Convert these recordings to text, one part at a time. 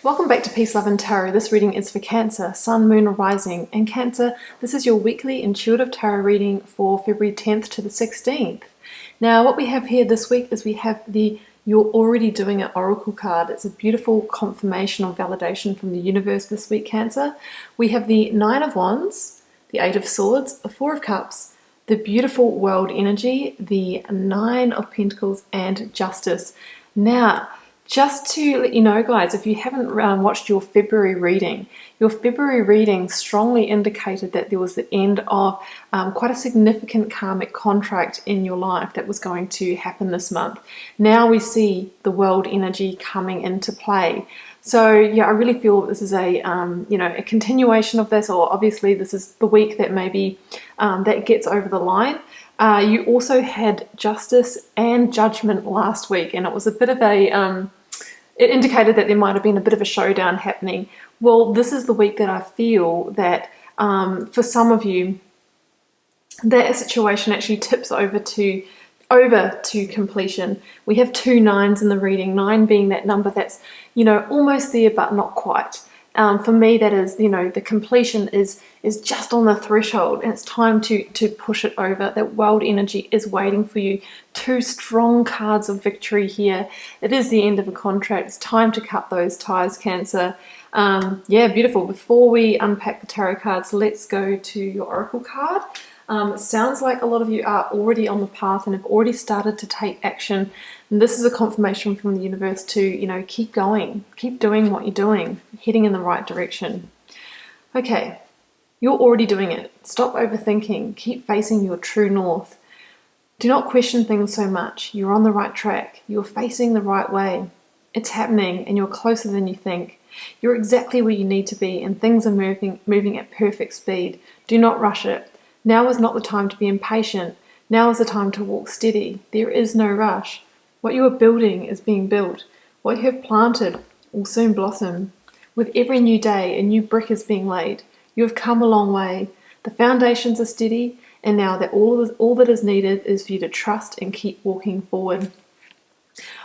Welcome back to Peace, Love and Tarot. This reading is for Cancer, Sun, Moon, or Rising. And Cancer, this is your weekly intuitive tarot reading for February 10th to the 16th. Now, what we have here this week is we have the You're Already Doing It Oracle card. It's a beautiful confirmation or validation from the universe this week, Cancer. We have the Nine of Wands, the Eight of Swords, the Four of Cups, the beautiful World Energy, the Nine of Pentacles, and Justice. Now, just to let you know, guys, if you haven't watched your February reading strongly indicated that there was the end of quite a significant karmic contract in your life that was going to happen this month. Now we see the world energy coming into play. So yeah, I really feel this is a a continuation of this, or obviously this is the week that maybe that gets over the line. You also had Justice and Judgment last week, and it was a bit of a it indicated that there might have been a bit of a showdown happening. Well, this is the week that I feel that for some of you, that situation actually tips over to completion. We have two nines in the reading, 9 being that number that's, almost there but not quite. For me, that is, the completion is just on the threshold, and it's time to push it over. That world energy is waiting for you. Two strong cards of victory here. It is the end of a contract. It's time to cut those ties, Cancer. Yeah, beautiful. Before we unpack the tarot cards, let's go to your oracle card. It sounds like a lot of you are already on the path and have already started to take action. And this is a confirmation from the universe to, keep going, keep doing what you're doing, heading in the right direction. Okay, you're already doing it. Stop overthinking. Keep facing your true north. Do not question things so much. You're on the right track. You're facing the right way. It's happening and you're closer than you think. You're exactly where you need to be, and things are moving at perfect speed. Do not rush it. Now is not the time to be impatient. Now is the time to walk steady. There is no rush. What you are building is being built. What you have planted will soon blossom. With every new day, a new brick is being laid. You have come a long way. The foundations are steady, and now that all that is needed is for you to trust and keep walking forward.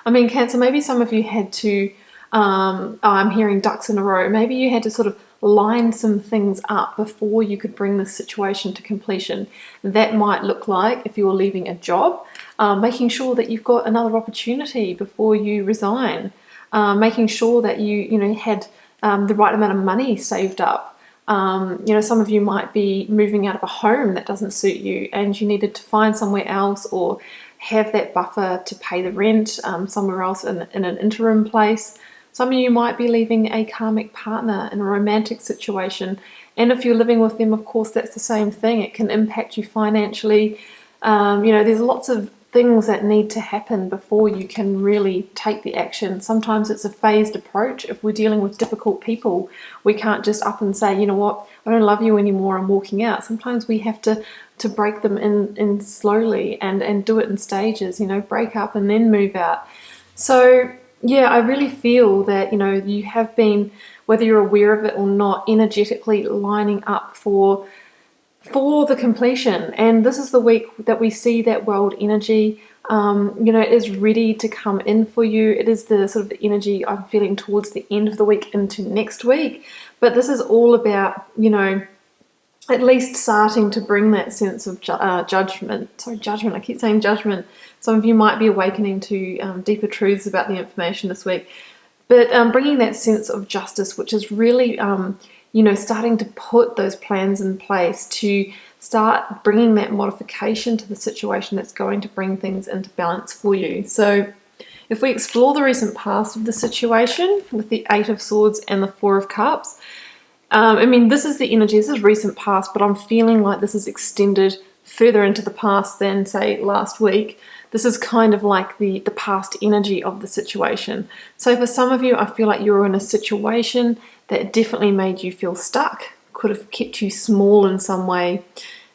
I mean, Cancer, maybe some of you had to, I'm hearing ducks in a row, maybe you had to sort of line some things up before you could bring this situation to completion. That might look like, if you're leaving a job, making sure that you've got another opportunity before you resign, making sure that you had the right amount of money saved up. Some of you might be moving out of a home that doesn't suit you and you needed to find somewhere else, or have that buffer to pay the rent somewhere else in an interim place. Some of you might be leaving a karmic partner in a romantic situation, and if you're living with them, of course, that's the same thing. It can impact you financially. There's lots of things that need to happen before you can really take the action. Sometimes it's a phased approach. If we're dealing with difficult people, we can't just up and say, you know what, I don't love you anymore, I'm walking out. Sometimes we have to break them in slowly and do it in stages, break up and then move out. So yeah, I really feel that, you have been, whether you're aware of it or not, energetically lining up for the completion. And this is the week that we see that world energy, it is ready to come in for you. It is the sort of the energy I'm feeling towards the end of the week into next week. But this is all about, at least starting to bring that sense of judgment. Sorry, judgment. I keep saying judgment. Some of you might be awakening to deeper truths about the information this week. But bringing that sense of justice, which is really, starting to put those plans in place to start bringing that modification to the situation that's going to bring things into balance for you. So if we explore the recent past of the situation with the Eight of Swords and the Four of Cups, this is the energy, this is recent past, but I'm feeling like this is extended further into the past than, say, last week. This is kind of like the past energy of the situation. So for some of you, I feel like you're in a situation that definitely made you feel stuck, could have kept you small in some way.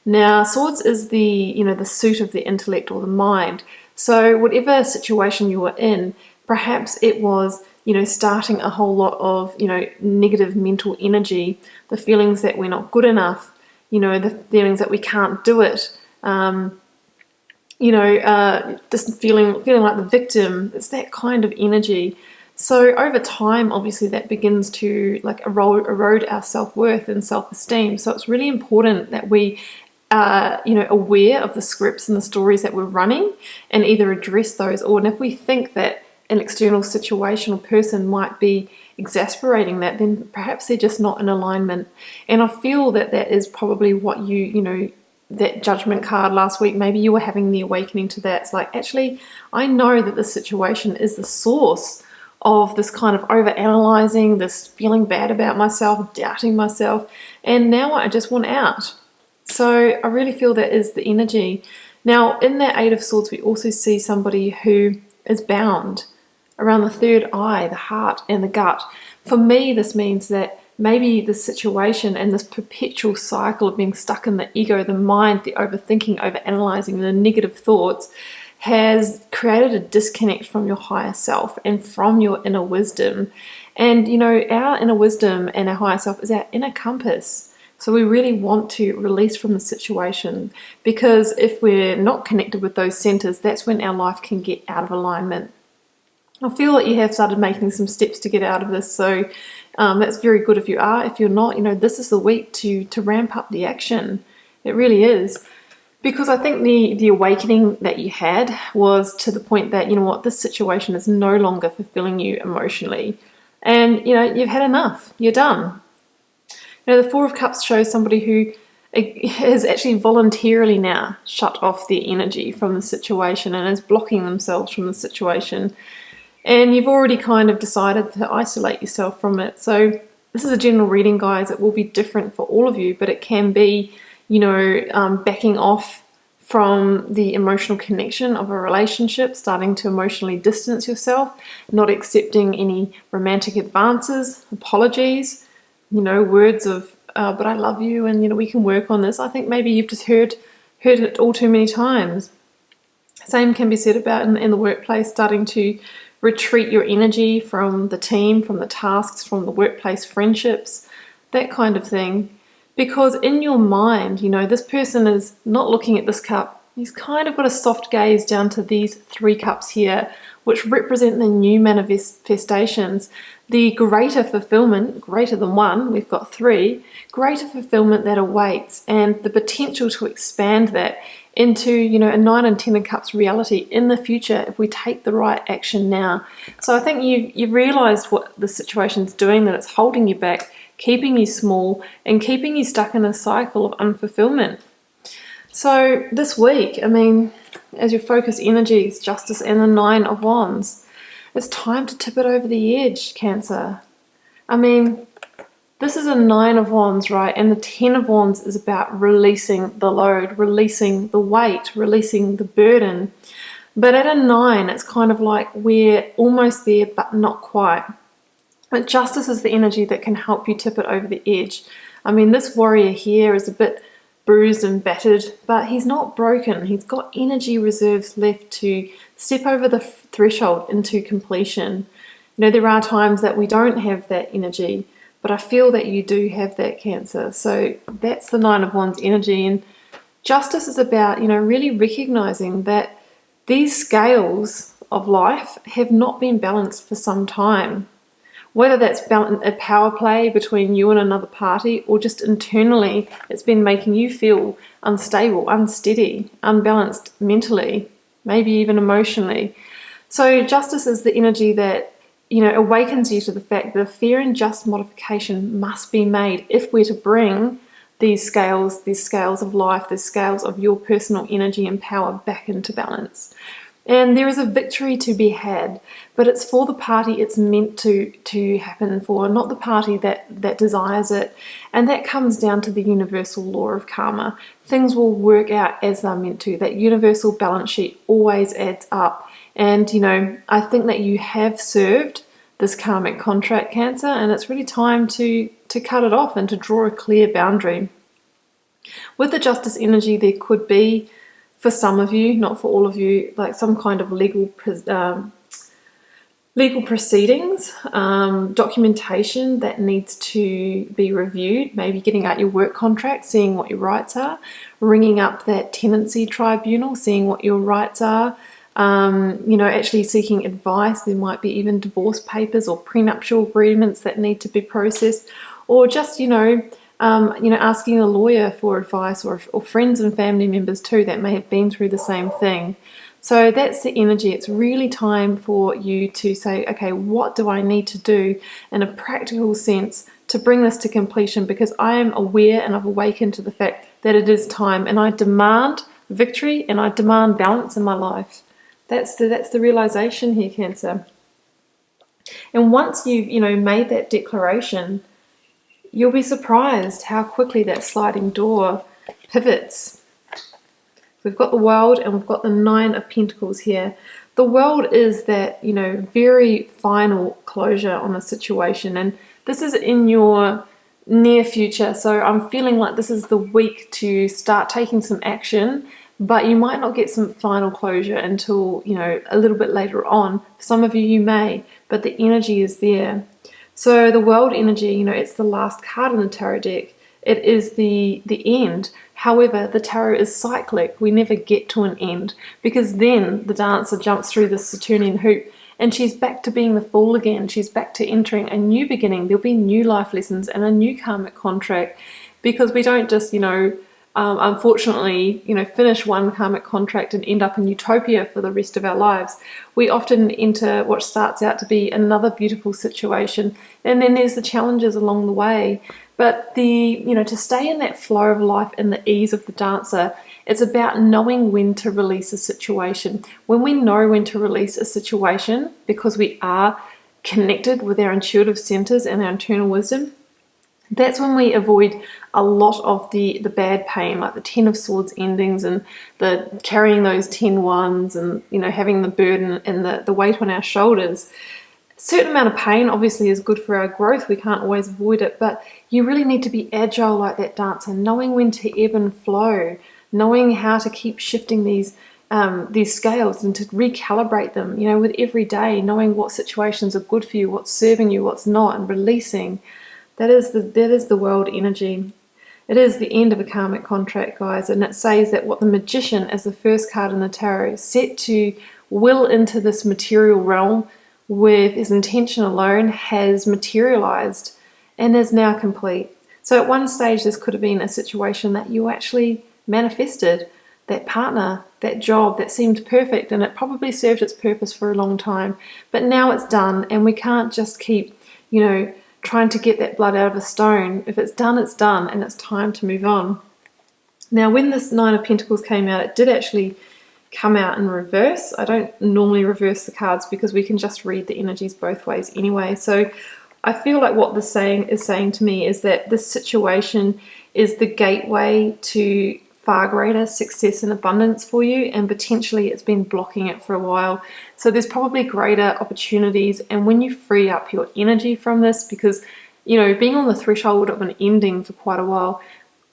Now, Swords is the suit of the intellect or the mind. So whatever situation you were in, perhaps it was starting a whole lot of, negative mental energy, the feelings that we're not good enough, the feelings that we can't do it, just feeling like the victim. It's that kind of energy. So over time, obviously, that begins to like erode our self-worth and self-esteem. So it's really important that we are, aware of the scripts and the stories that we're running, and either address those, or if we think that an external situation or person might be exasperating that, then perhaps they're just not in alignment. And I feel that that is probably what that judgment card last week, maybe you were having the awakening to that. It's like, actually, I know that this situation is the source of this kind of over-analyzing, this feeling bad about myself, doubting myself, and now I just want out. So I really feel that is the energy. Now, in that Eight of Swords, we also see somebody who is bound around the third eye, the heart, and the gut. For me, this means that maybe the situation and this perpetual cycle of being stuck in the ego, the mind, the overthinking, over-analyzing, the negative thoughts has created a disconnect from your higher self and from your inner wisdom. And, our inner wisdom and our higher self is our inner compass. So we really want to release from the situation, because if we're not connected with those centers, that's when our life can get out of alignment. I feel that you have started making some steps to get out of this, so that's very good if you are. If you're not, this is the week to ramp up the action. It really is. Because I think the awakening that you had was to the point that, this situation is no longer fulfilling you emotionally. And, you've had enough. You're done. The Four of Cups shows somebody who has actually voluntarily now shut off their energy from the situation and is blocking themselves from the situation. And you've already kind of decided to isolate yourself from it. So this is a general reading, guys. It will be different for all of you, but it can be, backing off from the emotional connection of a relationship, starting to emotionally distance yourself, not accepting any romantic advances, apologies, words of, but I love you and, we can work on this. I think maybe you've just heard it all too many times. Same can be said about in the workplace, starting to retreat your energy from the team, from the tasks, from the workplace friendships, that kind of thing. Because in your mind, this person is not looking at this cup. He's kind of got a soft gaze down to these 3 cups here, which represent the new manifestations, the greater fulfillment, greater than 1, we've got 3, greater fulfillment that awaits, and the potential to expand that into, a 9 and 10 of Cups reality in the future if we take the right action now. So I think you've realized what the situation's doing, that it's holding you back, keeping you small, and keeping you stuck in a cycle of unfulfillment. So this week, as your focus energies, Justice and the 9 of Wands, it's time to tip it over the edge, Cancer. This is a 9 of Wands, right? And the 10 of Wands is about releasing the load, releasing the weight, releasing the burden. But at a 9, it's kind of like we're almost there, but not quite. But Justice is the energy that can help you tip it over the edge. This warrior here is a bit bruised and battered, but he's not broken. He's got energy reserves left to step over the threshold into completion. There are times that we don't have that energy, but I feel that you do have that, Cancer. So that's the 9 of Wands energy. And Justice is about, really recognizing that these scales of life have not been balanced for some time. Whether that's a power play between you and another party, or just internally, it's been making you feel unstable, unsteady, unbalanced mentally, maybe even emotionally. So Justice is the energy that, awakens you to the fact that a fair and just modification must be made if we're to bring these scales of life, these scales of your personal energy and power back into balance. And there is a victory to be had, but it's for the party it's meant to happen for, not the party that desires it. And that comes down to the universal law of karma. Things will work out as they're meant to. That universal balance sheet always adds up. And, I think that you have served this karmic contract, Cancer, and it's really time to cut it off and to draw a clear boundary. With the Justice energy, there could be, for some of you, not for all of you, like some kind of legal proceedings, documentation that needs to be reviewed, maybe getting out your work contract, seeing what your rights are, ringing up that tenancy tribunal, seeing what your rights are, actually seeking advice. There might be even divorce papers or prenuptial agreements that need to be processed, or just, asking a lawyer for advice, or friends and family members too that may have been through the same thing. So that's the energy. It's really time for you to say, okay, what do I need to do in a practical sense to bring this to completion? Because I am aware and I've awakened to the fact that it is time, and I demand victory and I demand balance in my life. That's the realization here, Cancer. And once you've made that declaration, you'll be surprised how quickly that sliding door pivots. We've got the World and we've got the Nine of Pentacles here. The World is that, very final closure on a situation, and this is in your near future. So I'm feeling like this is the week to start taking some action, but you might not get some final closure until, a little bit later on. For some of you, you may, but the energy is there. So the World energy, it's the last card in the tarot deck. It is the end. However, the tarot is cyclic. We never get to an end, because then the dancer jumps through the Saturnian hoop and she's back to being the Fool again. She's back to entering a new beginning. There'll be new life lessons and a new karmic contract, because we don't just, unfortunately, finish one karmic contract and end up in utopia for the rest of our lives. We often enter what starts out to be another beautiful situation, and then there's the challenges along the way. But to stay in that flow of life and the ease of the dancer, it's about knowing when to release a situation. When we know when to release a situation, because we are connected with our intuitive centers and our internal wisdom, that's when we avoid a lot of the bad pain, like the Ten of Swords endings and the carrying those 10 wands and, having the burden and the weight on our shoulders. A certain amount of pain obviously is good for our growth. We can't always avoid it, but you really need to be agile like that dancer, knowing when to ebb and flow, knowing how to keep shifting these scales and to recalibrate them, with every day, knowing what situations are good for you, what's serving you, what's not, and releasing. That is the World energy. It is the end of a karmic contract, guys, and it says that what the Magician, as the first card in the tarot, set to will into this material realm with his intention alone, has materialized and is now complete. So at one stage, this could have been a situation that you actually manifested, that partner, that job that seemed perfect, and it probably served its purpose for a long time. But now it's done, and we can't just keep, trying to get that blood out of a stone. If it's done, it's done, and it's time to move on. Now, when this Nine of Pentacles came out, it did actually come out in reverse. I don't normally reverse the cards because we can just read the energies both ways anyway. So I feel like what this is saying to me is that this situation is the gateway to far greater success and abundance for you, and potentially it's been blocking it for a while. So there's probably greater opportunities, and when you free up your energy from this, because being on the threshold of an ending for quite a while,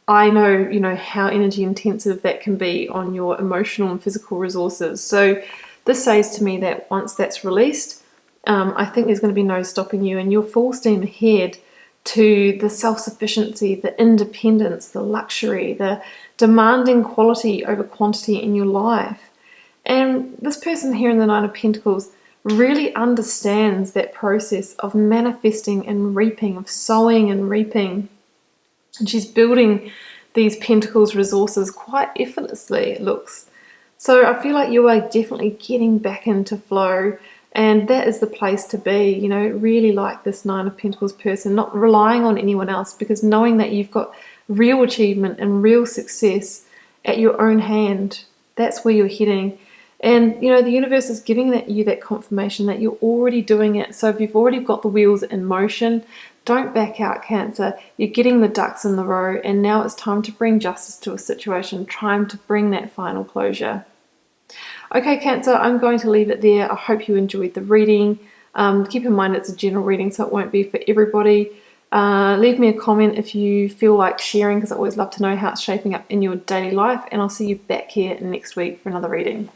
I know how energy intensive that can be on your emotional and physical resources. So this says to me that once that's released, I think there's going to be no stopping you, and you're full steam ahead to the self-sufficiency, the independence, the luxury, the demanding quality over quantity in your life. And this person here in the Nine of Pentacles really understands that process of manifesting and reaping, of sowing and reaping. And she's building these Pentacles resources quite effortlessly, it looks. So I feel like you are definitely getting back into flow, and that is the place to be, really like this Nine of Pentacles person, not relying on anyone else, because knowing that you've got real achievement and real success at your own hand, that's where you're heading. And, the universe is giving you that confirmation that you're already doing it. So if you've already got the wheels in motion, don't back out, Cancer. You're getting the ducks in the row, and now it's time to bring justice to a situation, time to bring that final closure. Okay, Cancer, I'm going to leave it there. I hope you enjoyed the reading. Keep in mind it's a general reading, so it won't be for everybody. Leave me a comment if you feel like sharing, because I always love to know how it's shaping up in your daily life, and I'll see you back here next week for another reading.